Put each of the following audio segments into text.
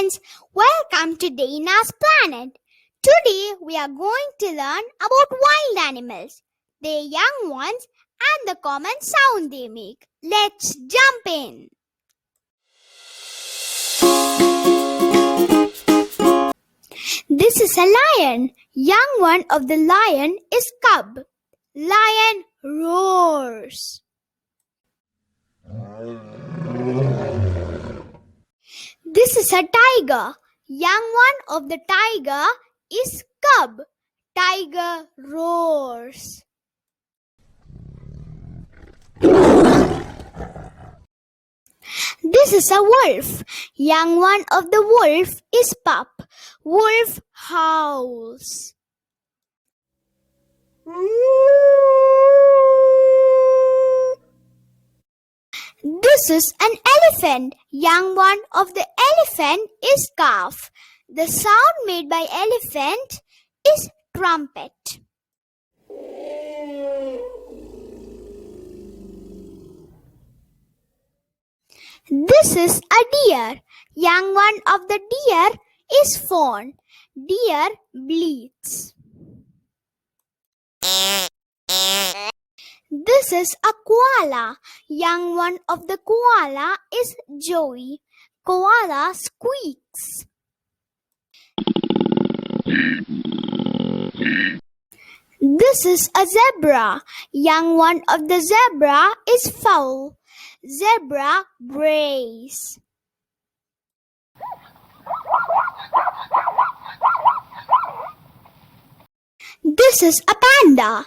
friends, welcome to Deyna's planet. Today we are going to learn about wild animals, their young ones and the common sound they make. Let's jump in. This is a lion. Young one of the lion is cub. Lion roars. This is a tiger. Young one of the tiger is cub. Tiger roars. This is a wolf. Young one of the wolf is pup. Wolf howls. This is an elephant. Young one of the elephant is calf. The sound made by elephant is trumpet. This is a deer. Young one of the deer is fawn. Deer bleats. This is a koala. Young one of the koala is joey. Koala squeaks. This is a zebra. Young one of the zebra is fowl. Zebra brays. This is a panda.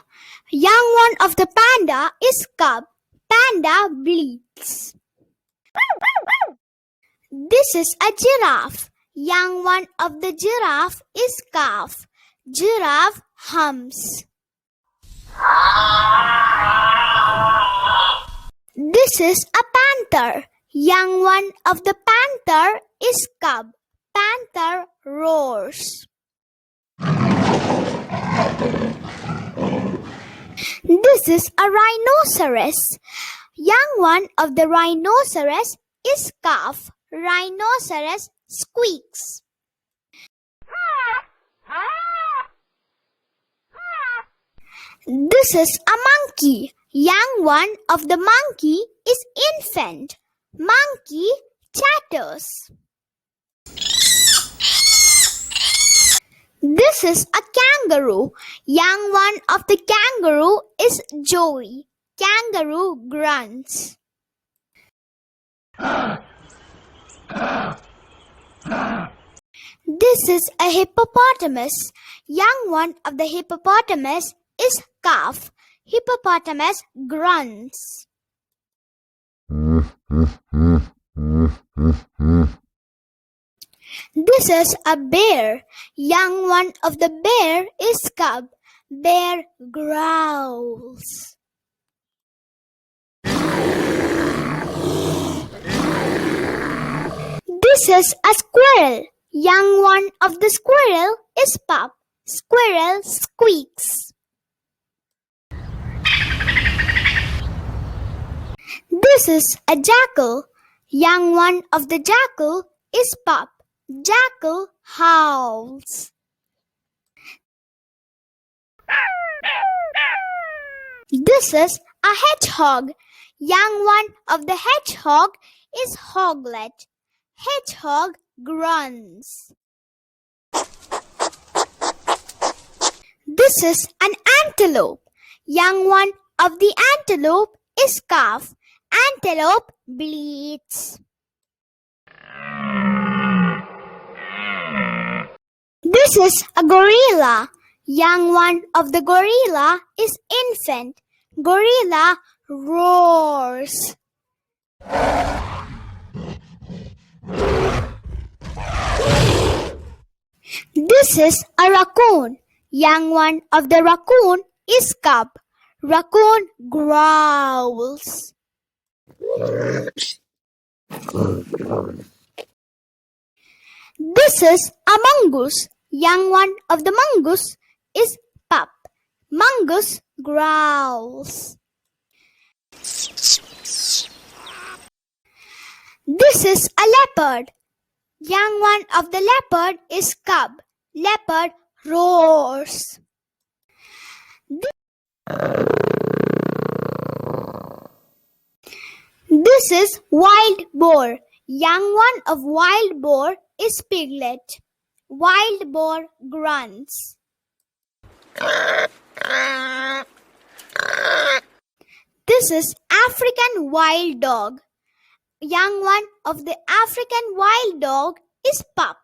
Young one of the panda is cub. Panda bleats. This is a giraffe. Young one of the giraffe is calf. Giraffe hums. This is a panther. Young one of the panther is cub. Panther roars. This is a rhinoceros. Young one of the rhinoceros is calf. Rhinoceros squeaks. This is a monkey. Young one of the monkey is infant. Monkey chatters. This is a kangaroo. Young one of the kangaroo is joey. Kangaroo grunts. This is a hippopotamus. Young one of the hippopotamus is calf. Hippopotamus grunts. This is a bear. Young one of the bear is cub. Bear growls. This is a squirrel. Young one of the squirrel is pup. Squirrel squeaks. This is a jackal. Young one of the jackal is pup. Jackal howls. This is a hedgehog. Young one of the hedgehog is hoglet. Hedgehog grunts. This is an antelope. Young one of the antelope is calf. Antelope bleats. This is a gorilla. Young one of the gorilla is infant. Gorilla roars. This is a raccoon. Young one of the raccoon is cub. Raccoon growls. This is a mongoose. Young one of the mongoose is pup. Mongoose growls. This is a leopard. Young one of the leopard is cub. Leopard roars. This is wild boar. Young one of wild boar is piglet. Wild boar grunts. This is African wild dog. Young one of the African wild dog is pup.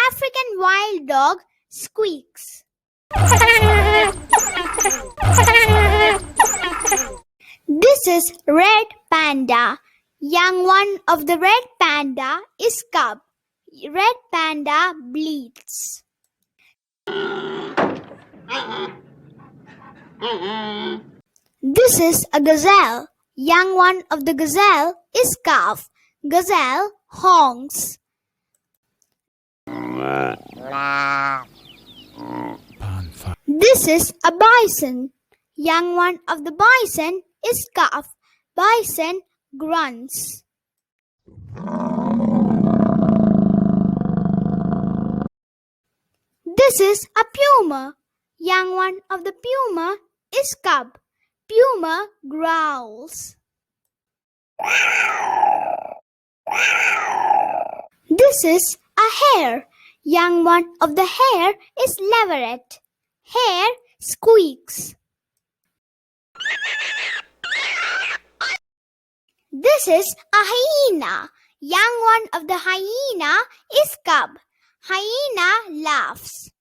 African wild dog squeaks. This is red panda. Young one of the red panda is cub. Red panda bleats. This is a gazelle. Young one of the gazelle is calf. Gazelle honks. This is a bison. Young one of the bison is calf. Bison grunts. This is a puma. Young one of the puma is cub. Puma growls. This is a hare. Young one of the hare is leveret. Hare squeaks. This is a hyena. Young one of the hyena is cub. Hyena laughs.